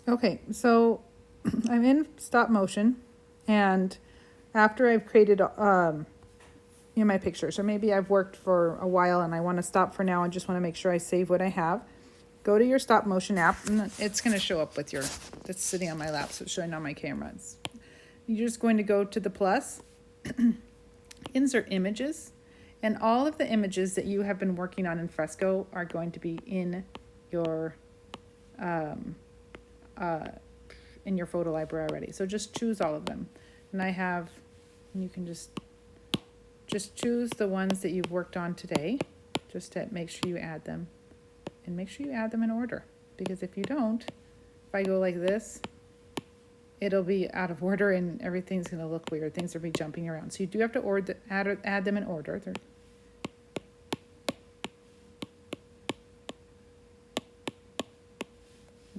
Okay, so I'm in stop motion, and after I've created my pictures, or maybe I've worked for a while and I want to stop for now and just want to make sure I save what I have. Go to your stop motion app, and it's going to show up with it's sitting on my lap, so it's showing on my camera. You're just going to go to the plus, insert images, and all of the images that you have been working on in Fresco are going to be in your in your photo library already. So just choose all of them. And you can just choose the ones that you've worked on today, just to make sure you add them. And make sure you add them in order, because if you don't, if I go like this, it'll be out of order and everything's going to look weird. Things will be jumping around. So you do have to add them in order.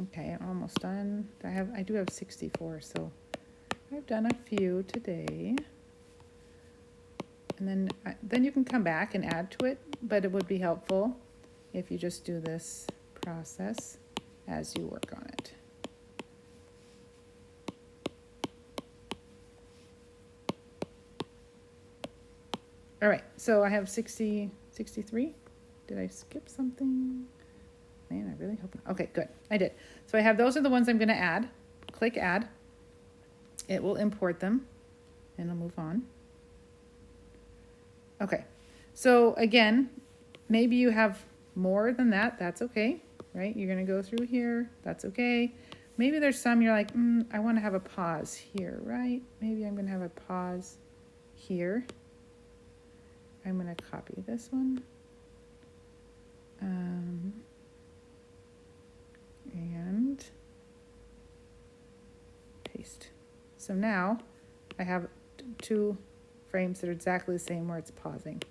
Okay, I'm almost done. I do have 64, so I've done a few today. And then you can come back and add to it, but it would be helpful if you just do this process as you work on it. All right, so I have 63. Did I skip something? Man, I really hope not. Okay, good. I did. So those are the ones I'm going to add. Click add. It will import them, and I'll move on. Okay, so again, maybe you have more than that. That's okay, right? You're going to go through here. That's okay. Maybe there's some you're like, I want to have a pause here, right? Maybe I'm going to have a pause here. I'm going to copy this one. And paste. So now I have two frames that are exactly the same where it's pausing.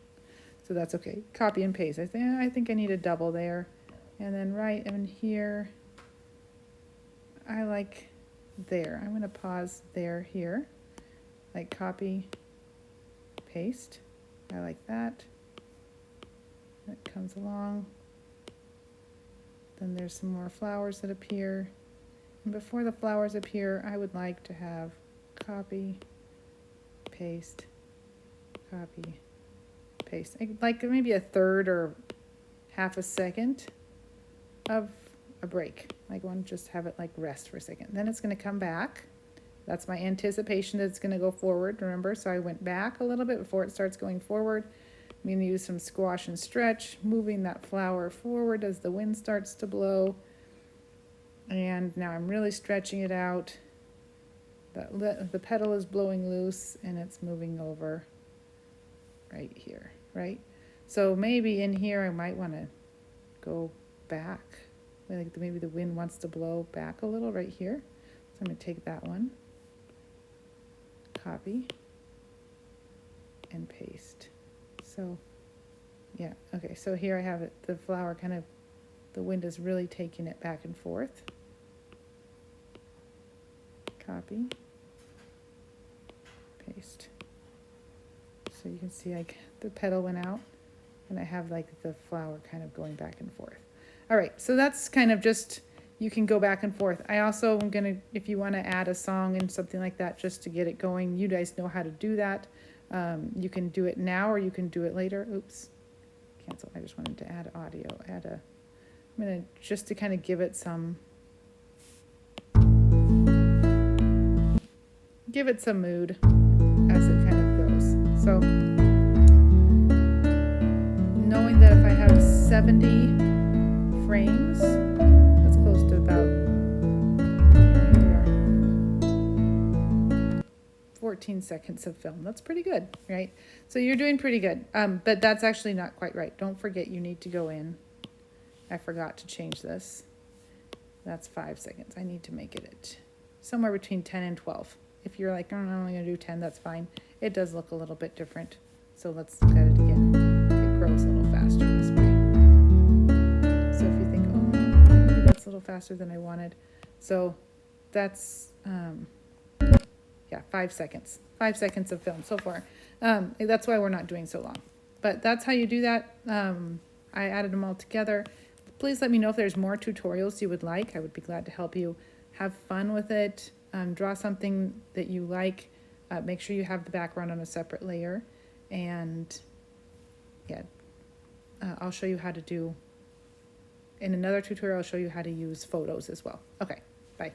So that's okay. Copy and paste. I think I need a double there. And then right in here, I like there. I'm going to pause there, here. Like copy, paste. I like that. That comes along. Then there's some more flowers that appear. And before the flowers appear, I would like to have copy, paste, copy, paste. Like maybe a third or half a second of a break. Like I want to just have it like rest for a second. Then it's going to come back. That's my anticipation that it's going to go forward, remember? So I went back a little bit before it starts going forward. I'm going to use some squash and stretch, moving that flower forward as the wind starts to blow. And now I'm really stretching it out. The petal is blowing loose and it's moving over right here, right? So maybe in here I might want to go back. Like maybe the wind wants to blow back a little right here. So I'm going to take that one, copy, and paste. So yeah, okay, so here I have it, the flower kind of, the wind is really taking it back and forth. Copy, paste. So you can see the petal went out and I have like the flower kind of going back and forth. All right, so that's kind of just, you can go back and forth. I also am gonna, if you wanna add a song and something like that just to get it going, you guys know how to do that. You can do it now or you can do it later. Oops, cancel. I just wanted to add audio. I'm gonna, just to kind of give it some mood as it kind of goes. So knowing that if I have 70 frames, that's close to about 14 seconds of film. That's pretty good, right? So you're doing pretty good. But that's actually not quite right. Don't forget you need to go in. I forgot to change this. That's 5 seconds. I need to make it somewhere between 10 and 12. If you're like, I'm only going to do 10, that's fine. It does look a little bit different. So let's look at it again. It grows a little faster this way. So if you think, maybe that's a little faster than I wanted. So that's, 5 seconds. 5 seconds of film so far. That's why we're not doing so long. But that's how you do that. I added them all together. Please let me know if there's more tutorials you would like. I would be glad to help you. have fun with it. Draw something that you like. Make sure you have the background on a separate layer. And yeah, I'll show you how to do, in another tutorial, I'll show you how to use photos as well. Okay, bye.